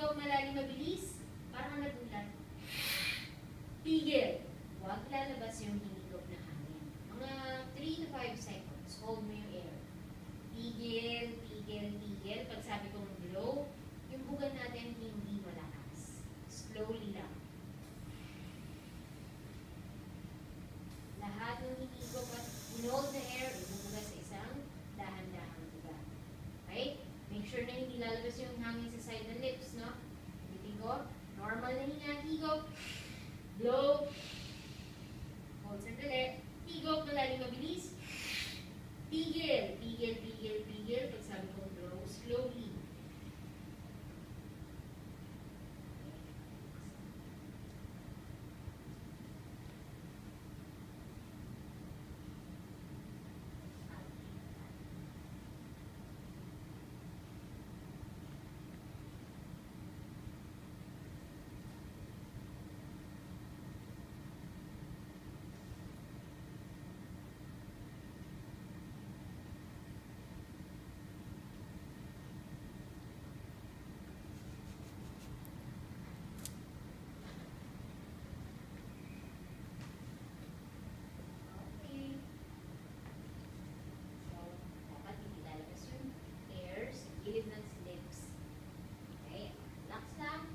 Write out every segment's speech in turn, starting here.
Higop malalim mabilis. Parang nagulat. Tigil. Huwag lalabas yung hinihigop na hangin. Mga 3 to 5 seconds. Hold mo yung air. Tigil, tigil, tigil. Pag sabi kong blow, yung bugan natin hindi malakas. Slowly lang. Lahat ng hinihigop at hold the air, ibubuga sa isang dahan-dahang buga. Okay? Make sure na hindi lalabas yung hangin sa side ng lips, no? Bitin ko. Normal na hinga. Higop. Blow. Hold sandali. Higop, malalim mabilis. Tigil. Tigil, tigil, tigil. Pag sabi kong blow, slowly. Gilid ng lips. Okay, relax lang.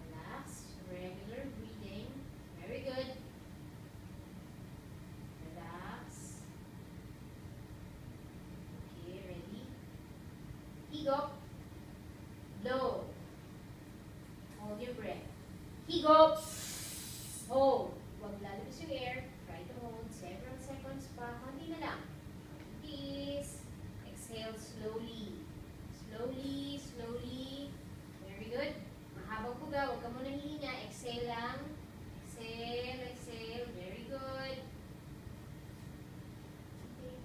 Relax. Regular breathing. Very good. Relax. Okay, ready? Higop. Blow. Hold your breath. Higop. Hold. Huwag lalabas yung air. Try to hold several seconds pa. Konti na lang. Please. Exhale slowly. Slowly, slowly. Very good. Mahabang buga. Huwag ka muna hihinga. Exhale lang. Exhale, exhale. Very good. Okay.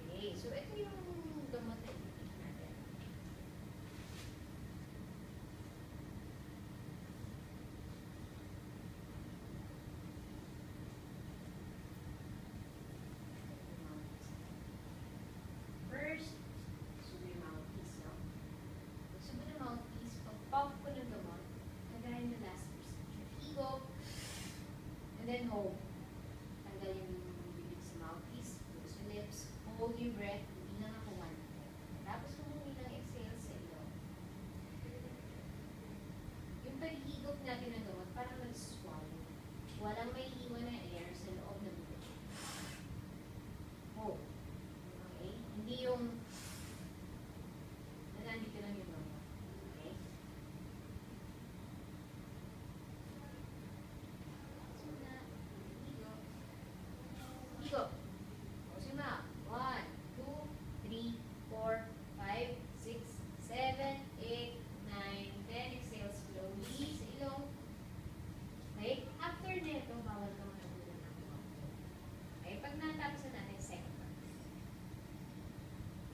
Okay. So, ito yung gamot na itik natin. First, subo yung mouthpiece, no? Pag subo ng mouthpiece, pag-pop ko ng gamot, kagaya ng last procedure. Higop, and then hold. Tanggal yung bibig sa mouthpiece, close your lips, hold your breath, hindi na nakuha. Tapos kung lang exhale sa ilaw. Yung paghigop natin ng gamot, parang nag-swallow. Walang may iwan na air sa loob ng bibig. Hold. Okay? Hindi yung nandito lang yung gamot. Okay? So na, higop. Higop. Close your mouth. 1, 2, 3, 4, 5, 6, 7, 8, 9, 10. Exhale slowly sa ilong. Okay? After nito, bawal ka muna ng gamot. Okay? Pag natapos na natin, second one.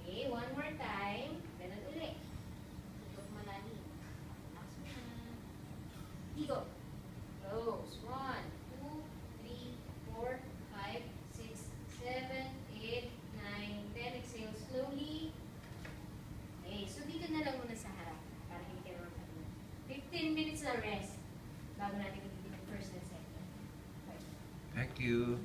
Okay, one more time. Ganun ulit. Higop malalim. Relax mo na. Higop. Close. 1, 2, 3, 4, 5, 6, 7, 8, 9, 10. Exhale slowly. Okay, so dito na lang muna sa harap para hindi ka naman pagod. 15 minutes na rest bago natin ibigin ang first and second. Thank you.